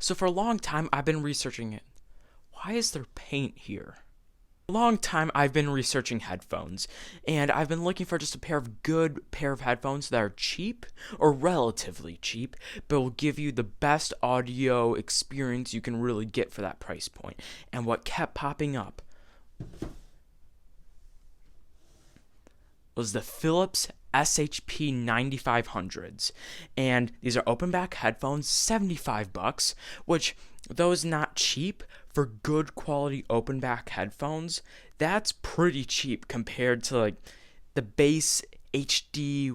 So for a long time, I've been researching it. Why is there paint here? A long time I've been researching headphones, and I've been looking for just a good pair of headphones that are cheap or relatively cheap, but will give you the best audio experience you can really get for that price point. And what kept popping up was the Philips Shp9500s, and these are open back headphones, $75, which those not cheap for good quality open back headphones. That's pretty cheap compared to like the base HD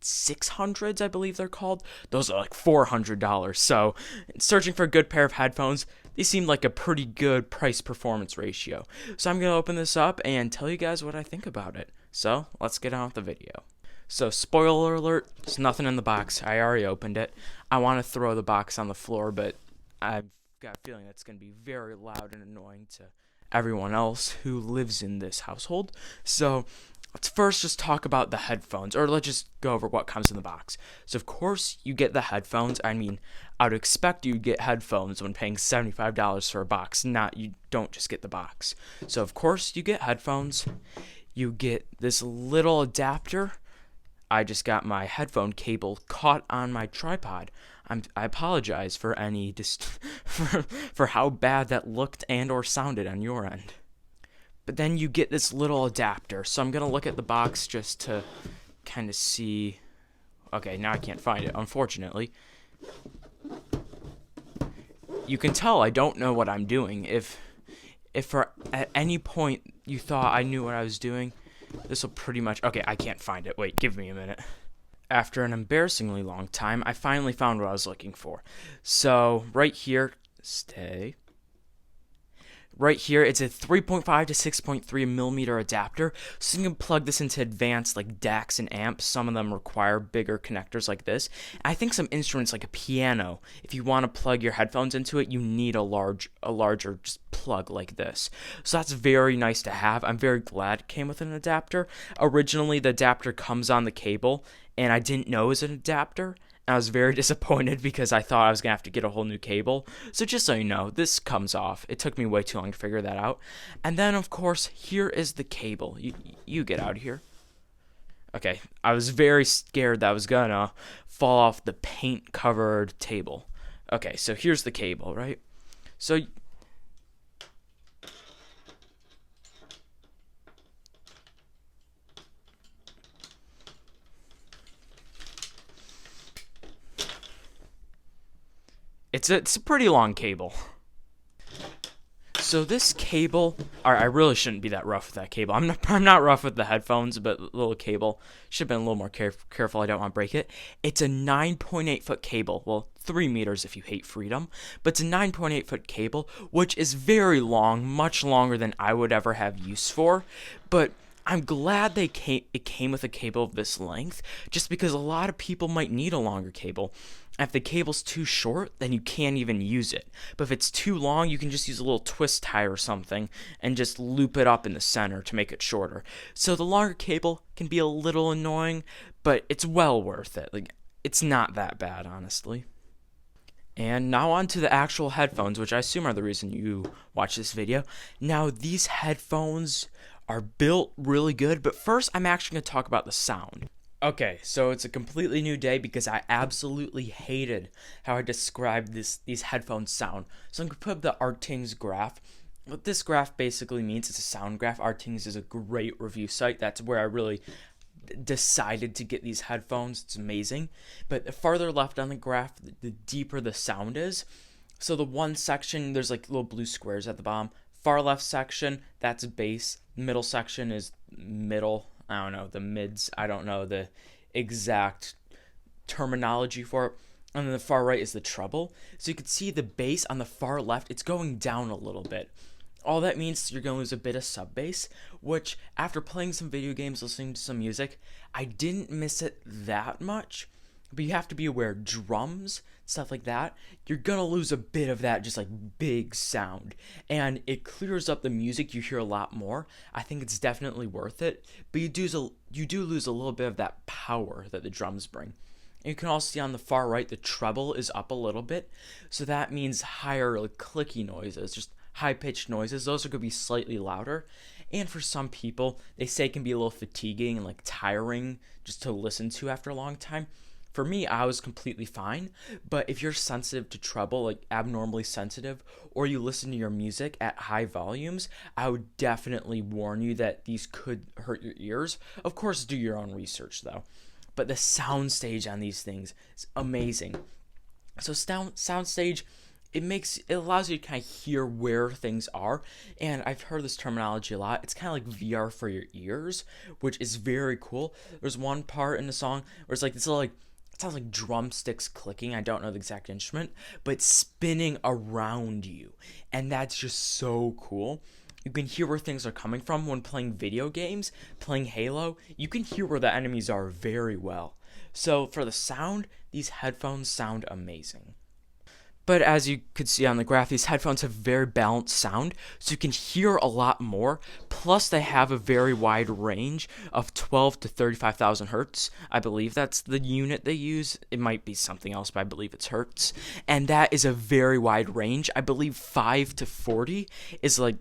600s, I believe they're called. Those are like $400. So searching for a good pair of headphones, these seem like a pretty good price performance ratio. So I'm gonna open this up and tell you guys what I think about it. So let's get on with the video. So spoiler alert, there's nothing in the box. I already opened it. I want to throw the box on the floor, but I've got a feeling that's going to be very loud and annoying to everyone else who lives in this household. So let's first just talk about the headphones, or let's just go over what comes in the box. So of course you get the headphones. I mean, I would expect you get headphones when paying $75 for a box, not you don't just get the box. So of course you get headphones. You get this little adapter. I just got my headphone cable caught on my tripod. I apologize for any for how bad that looked and or sounded on your end. But then you get this little adapter. So I'm gonna look at the box just to kind of see. Okay, now I can't find it, unfortunately. You can tell I don't know what I'm doing. If for at any point you thought I knew what I was doing, this will pretty much... Okay, I can't find it. Wait, give me a minute. After an embarrassingly long time, I finally found what I was looking for. So, right here... Stay. Right here, it's a 3.5 to 6.3 millimeter adapter, so you can plug this into advanced like DACs and amps. Some of them require bigger connectors like this. I think some instruments like a piano, if you want to plug your headphones into it, you need a larger just plug like this. So that's very nice to have. I'm very glad it came with an adapter. Originally, the adapter comes on the cable, and I didn't know it was an adapter. I was very disappointed because I thought I was going to have to get a whole new cable. So just so you know, this comes off. It took me way too long to figure that out. And then, of course, here is the cable. You get out of here. Okay, I was very scared that I was going to fall off the paint-covered table. Okay, so here's the cable, right? So... It's a pretty long cable. So this cable, alright, I really shouldn't be that rough with that cable. I'm not rough with the headphones, but the little cable should have been a little more careful. I don't want to break it. It's a 9.8 foot cable. Well, 3 meters if you hate freedom, but it's a 9.8 foot cable, which is very long, much longer than I would ever have use for. But I'm glad it came with a cable of this length, just because a lot of people might need a longer cable. If the cable's too short, then you can't even use it. But if it's too long, you can just use a little twist tie or something and just loop it up in the center to make it shorter. So the longer cable can be a little annoying, but it's well worth it. Like, it's not that bad, honestly. And now on to the actual headphones, which I assume are the reason you watch this video. Now, these headphones are built really good, but first I'm actually going to talk about the sound. Okay, so it's a completely new day because I absolutely hated how I described these headphones sound. So I'm going to put up the Artings graph. What this graph basically means, it's a sound graph. Artings is a great review site. That's where I really decided to get these headphones. It's amazing. But the farther left on the graph, the deeper the sound is. So the one section, there's like little blue squares at the bottom. Far left section, that's bass. Middle section is middle. I don't know, the mids. I don't know the exact terminology for it. And then the far right is the treble. So you can see the bass on the far left, it's going down a little bit. All that means you're going to lose a bit of sub bass, which after playing some video games, listening to some music, I didn't miss it that much. But you have to be aware, drums, stuff like that, you're going to lose a bit of that just like big sound. And it clears up the music, you hear a lot more. I think it's definitely worth it. But you do lose a little bit of that power that the drums bring. And you can also see on the far right, the treble is up a little bit. So that means higher like, clicky noises, just high-pitched noises. Those are going to be slightly louder. And for some people, they say it can be a little fatiguing and like tiring just to listen to after a long time. For me, I was completely fine, but if you're sensitive to treble, like abnormally sensitive, or you listen to your music at high volumes, I would definitely warn you that these could hurt your ears. Of course, do your own research though. But the soundstage on these things is amazing. So soundstage, it allows you to kind of hear where things are, and I've heard this terminology a lot. It's kind of like VR for your ears, which is very cool. There's one part in the song where it's like this little like it sounds like drumsticks clicking. I don't know the exact instrument, but spinning around you, and that's just so cool. You can hear where things are coming from when playing video games, playing Halo. You can hear where the enemies are very well. So for the sound, these headphones sound amazing. But as you could see on the graph, these headphones have very balanced sound, so you can hear a lot more. Plus, they have a very wide range of 12 to 35,000 hertz. I believe that's the unit they use. It might be something else, but I believe it's hertz. And that is a very wide range. I believe 5 to 40 is like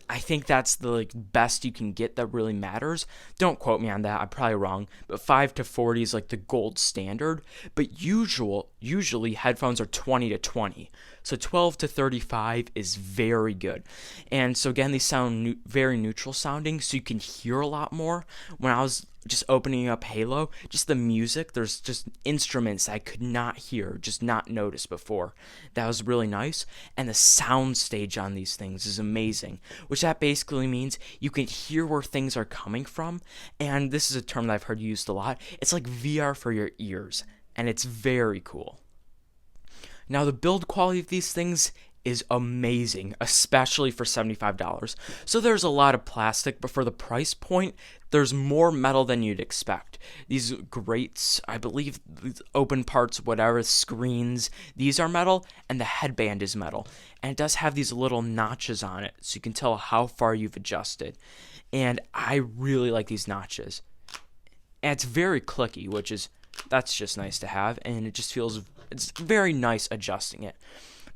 I think that's the like best you can get that really matters. Don't quote me on that. I'm probably wrong. But 5 to 40 is like the gold standard. But usually headphones are 20 to 20. So 12 to 35 is very good. And so again, these sound very neutral sounding, so you can hear a lot more. When I was just opening up Halo, just the music, there's just instruments I could not hear, just not notice before. That was really nice. And the sound stage on these things is amazing, which that basically means you can hear where things are coming from. And this is a term that I've heard used a lot. It's like VR for your ears, and it's very cool. Now, the build quality of these things is amazing, especially for $75. So there's a lot of plastic, but for the price point, there's more metal than you'd expect. These grates, I believe, these open parts, whatever, screens, these are metal, and the headband is metal. And it does have these little notches on it, so you can tell how far you've adjusted. And I really like these notches. And it's very clicky, that's just nice to have, and it just feels, it's very nice adjusting it.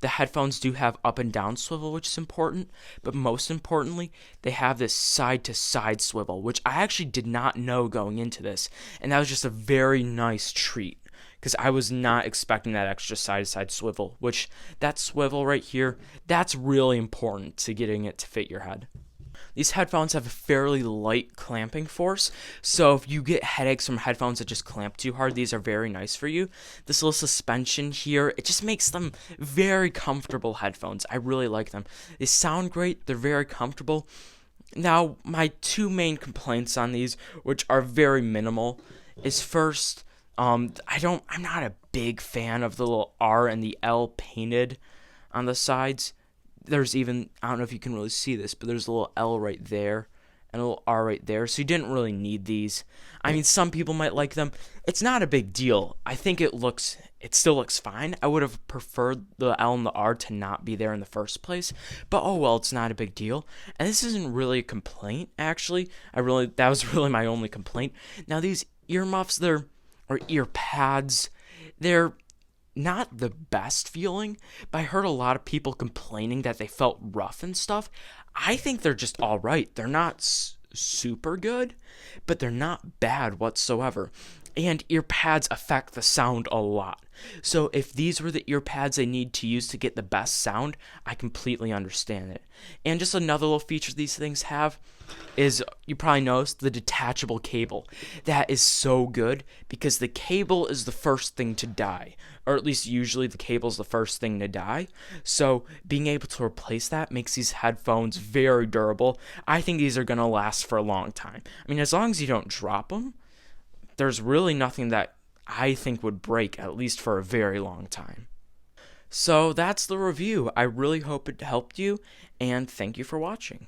The headphones do have up and down swivel, which is important, but most importantly, they have this side to side swivel, which I actually did not know going into this, and that was just a very nice treat, because I was not expecting that extra side to side swivel, which that swivel right here, that's really important to getting it to fit your head. These headphones have a fairly light clamping force, so if you get headaches from headphones that just clamp too hard, these are very nice for you. This little suspension here, it just makes them very comfortable headphones. I really like them. They sound great, they're very comfortable. Now, my two main complaints on these, which are very minimal, is first, I'm not a big fan of the little R and the L painted on the sides. There's even, I don't know if you can really see this, but there's a little L right there and a little R right there, so you didn't really need these. I mean, some people might like them. It's not a big deal. I think it still looks fine. I would have preferred the L and the R to not be there in the first place, but oh well, it's not a big deal. And this isn't really a complaint, actually. That was really my only complaint. Now, these earmuffs, or ear pads, they're not the best feeling, but I heard a lot of people complaining that they felt rough and stuff. I think they're just all right. They're not super good, but they're not bad whatsoever. And ear pads affect the sound a lot. So if these were the ear pads they need to use to get the best sound, I completely understand it. And just another little feature these things have is, you probably noticed, the detachable cable. That is so good because the cable is the first thing to die, or at least usually the cable is the first thing to die. So being able to replace that makes these headphones very durable. I think these are going to last for a long time. I mean, as long as you don't drop them, there's really nothing that I think would break, at least for a very long time. So that's the review. I really hope it helped you, and thank you for watching.